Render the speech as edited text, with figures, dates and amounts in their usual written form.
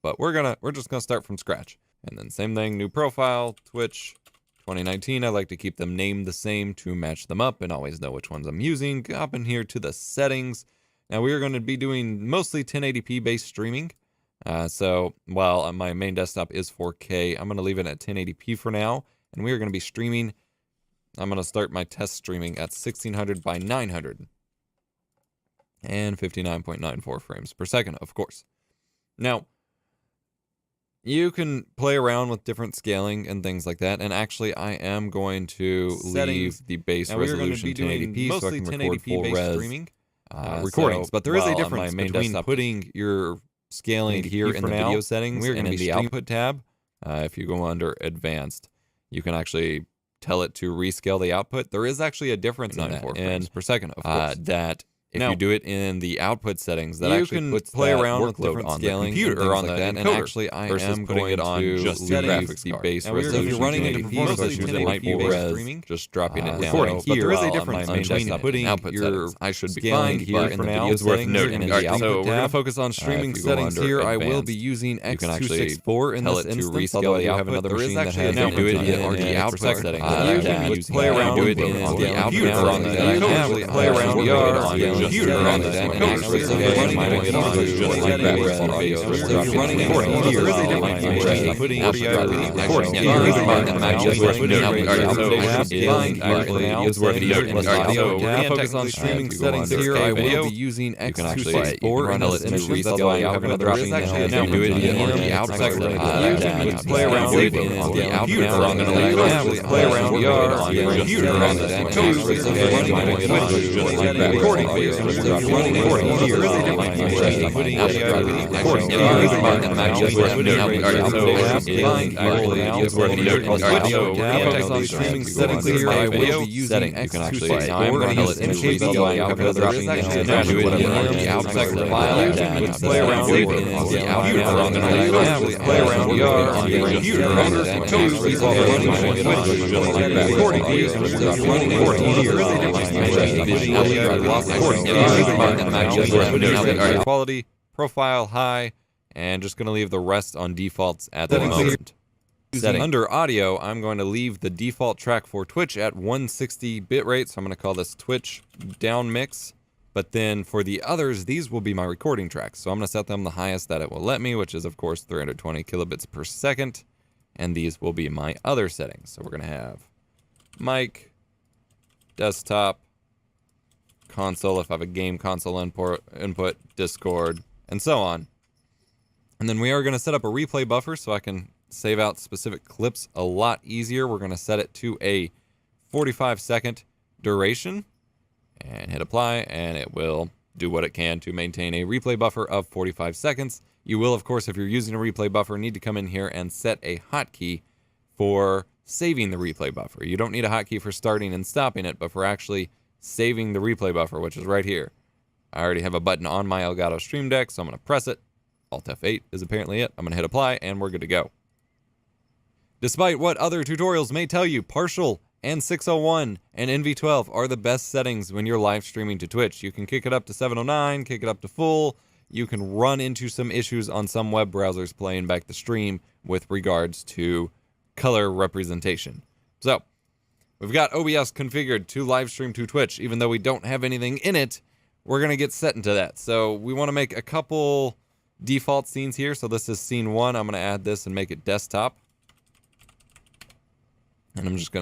but we're just gonna start from scratch. And then same thing, new profile, Twitch 2019. I like to keep them named the same to match them up and always know which ones I'm using. Hop in here to the settings. Now we are going to be doing mostly 1080p based streaming. So while my main desktop is 4K, I'm going to leave it at 1080p for now. And we are going to be streaming. I'm going to start my test streaming at 1600 by 900 and 59.94 frames per second, of course. Now, you can play around with different scaling and things like that. And actually, I am going to leave the base resolution 1080p so I can record full res streaming recordings. But there is a difference between putting your scaling here in the video settings and in the output tab. If you go under advanced, you can actually tell it to rescale the output. There is actually a difference in that, and per second, of course, that if you do it in the output settings, that actually puts play around with different scaling computer or on the encoder. And actually, I am putting it on just the graphics card. Base resolution. If you're running into performance issues, it might be res, just dropping it down. But there is a difference between putting output settings. I should be fine here in the video settings and in the output tab. So we're going to focus on streaming settings here. I will be using X264 in this instance, although I do have another machine that has it do it in the output settings. You can play around with it in the output on the encoder. Play around with it computer on the encoder. So you're running it on just like that. So you're running recording here. There is a difference between putting recording here and just putting it so focus on streaming settings here. I will be using X264 and this instance. That's why I have another option. Now do it in the outside. You can play around with it in the computer. I'm going to actually play around with it on the computer on the encoder. So you're running it on just like that. Recording here. Streaming settings here. I will be using X264 and KB. I have another option. Now do it in the outside file. You can play around with it in the computer. I'm going to actually play around with it on the computer on the encoder. Recording here. You're running recording here. Quality, profile high, and just going to leave the rest on defaults at the moment. Under audio, I'm going to leave the default track for Twitch at 160 bitrate, so I'm going to call this Twitch down mix. But then for the others, these will be my recording tracks. So I'm going to set them the highest that it will let me, which is of course 320 kilobits per second. And these will be my other settings. So we're going to have mic, desktop, console, if I have a game console input, Discord, and so on. And then we are going to set up a replay buffer so I can save out specific clips a lot easier. We're going to set it to a 45-second duration and hit apply, and it will do what it can to maintain a replay buffer of 45 seconds. You will, of course, if you're using a replay buffer, need to come in here and set a hotkey for saving the replay buffer. You don't need a hotkey for starting and stopping it, but for actually saving the replay buffer, which is right here. I already have a button on my Elgato Stream Deck, so I'm going to press it. Alt F8 is apparently it. I'm going to hit apply, and we're good to go. Despite what other tutorials may tell you, partial and 601 and NV12 are the best settings when you're live streaming to Twitch. You can kick it up to 709, kick it up to full. You can run into some issues on some web browsers playing back the stream with regards to color representation. So, we've got OBS configured to live stream to Twitch. Even though we don't have anything in it, we're going to get set into that. So, we want to make a couple default scenes here. So, this is scene 1. I'm going to add this and make it desktop. And I'm just going to